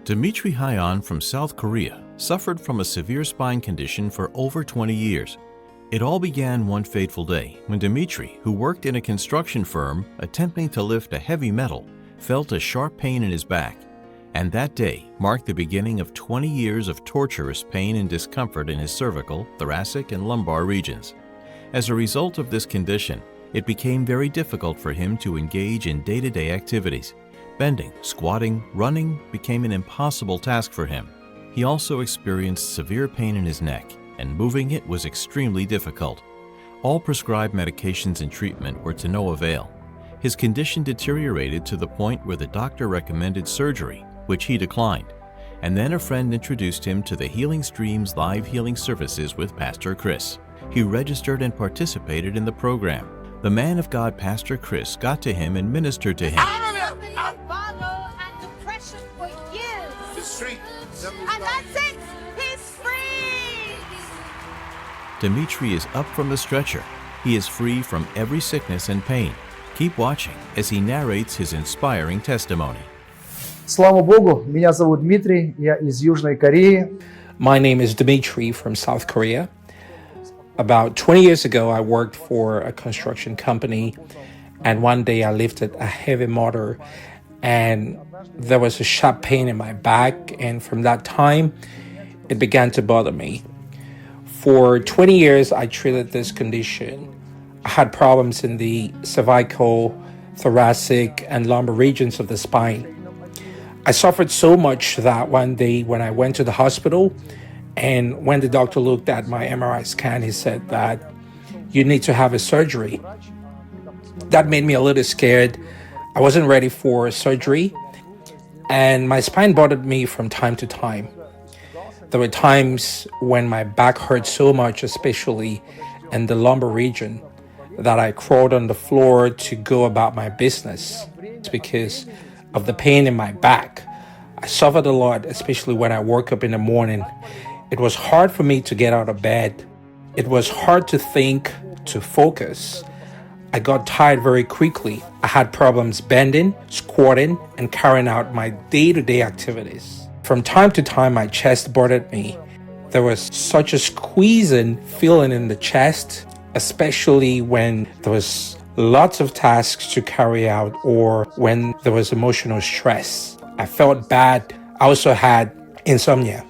Dmitry Hyon from South Korea suffered from a severe spine condition for over 20 years. It all began one fateful day when Dmitry, who worked in a construction firm attempting to lift a heavy metal, felt a sharp pain in his back. And that day marked the beginning of 20 years of torturous pain and discomfort in his cervical, thoracic, and lumbar regions. As a result of this condition, it became very difficult for him to engage in day-to-day activities. Bending, squatting, running became an impossible task for him. He also experienced severe pain in his neck, and moving it was extremely difficult. All prescribed medications and treatment were to no avail. His condition deteriorated to the point where the doctor recommended surgery, which he declined. And then a friend introduced him to the Healing Streams live healing services with Pastor Chris. He registered and participated in the program. The man of God, Pastor Chris, got to him and ministered to him. And that's it! He's free! Dmitry is up from the stretcher. He is free from every sickness and pain. Keep watching as he narrates his inspiring testimony. Слава Богу, меня зовут Дмитрий, я из Южной Кореи. My name is Dmitry from South Korea. About 20 years ago, I worked for a construction company, and one day I lifted a heavy motor, and there was a sharp pain in my back, and from that time, it began to bother me. For 20 years, I treated this condition. I had problems in the cervical, thoracic, and lumbar regions of the spine. I suffered so much that one day when I went to the hospital, and when the doctor looked at my MRI scan, he said that you need to have a surgery. That made me a little scared. I wasn't ready for surgery, and my spine bothered me from time to time. There were times when my back hurt so much, especially in the lumbar region, that I crawled on the floor to go about my business. It's because of the pain in my back. I suffered a lot, especially when I woke up in the morning. It was hard for me to get out of bed. It was hard to think, to focus. I got tired very quickly. I had problems bending, squatting, and carrying out my day-to-day activities. From time to time, my chest bothered me. There was such a squeezing feeling in the chest, especially when there was lots of tasks to carry out or when there was emotional stress. I felt bad. I also had insomnia.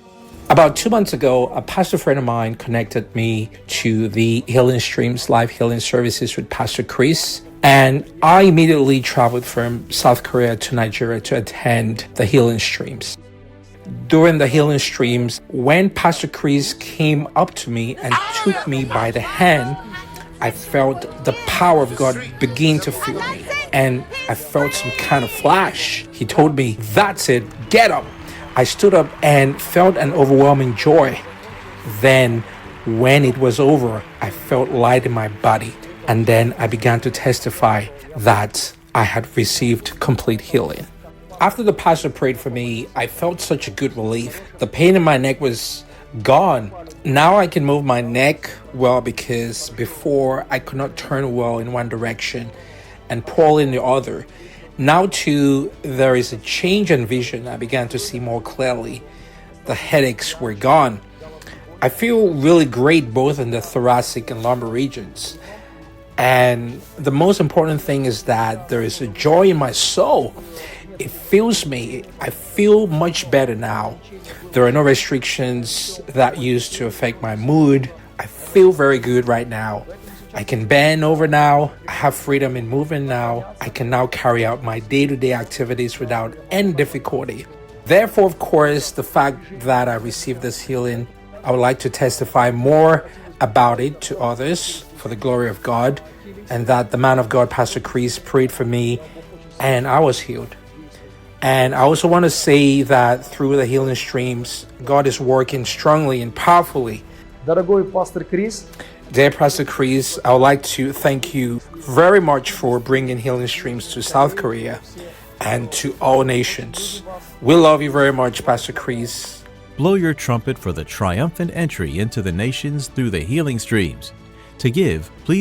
About 2 months ago, a pastor friend of mine connected me to the Healing Streams live healing services with Pastor Chris, and I immediately traveled from South Korea to Nigeria to attend the Healing Streams. During the Healing Streams, when Pastor Chris came up to me and took me by the hand, I felt the power of God begin to fill me, and I felt some kind of flash. He told me, "That's it, get up." I stood up and felt an overwhelming joy. Then, when it was over, I felt light in my body. And then I began to testify that I had received complete healing. After the pastor prayed for me, I felt such a good relief. The pain in my neck was gone. Now I can move my neck well, because before I could not turn well in one direction and pull in the other. Now too, there is a change in vision. I began to see more clearly. The headaches were gone. I feel really great both in the thoracic and lumbar regions. And the most important thing is that there is a joy in my soul. It fills me. I feel much better now. There are no restrictions that used to affect my mood. I feel very good right now. I can bend over now. I have freedom in moving now. I can now carry out my day-to-day activities without any difficulty. Therefore, of course, the fact that I received this healing, I would like to testify more about it to others for the glory of God, and that the man of God, Pastor Chris, prayed for me and I was healed. And I also want to say that through the Healing Streams, God is working strongly and powerfully. Дорогой пастор Крис, Dear Pastor Chris, I would like to thank you very much for bringing Healing Streams to South Korea and to all nations. We love you very much, Pastor Chris. Blow your trumpet for the triumphant entry into the nations through the Healing Streams. To give, please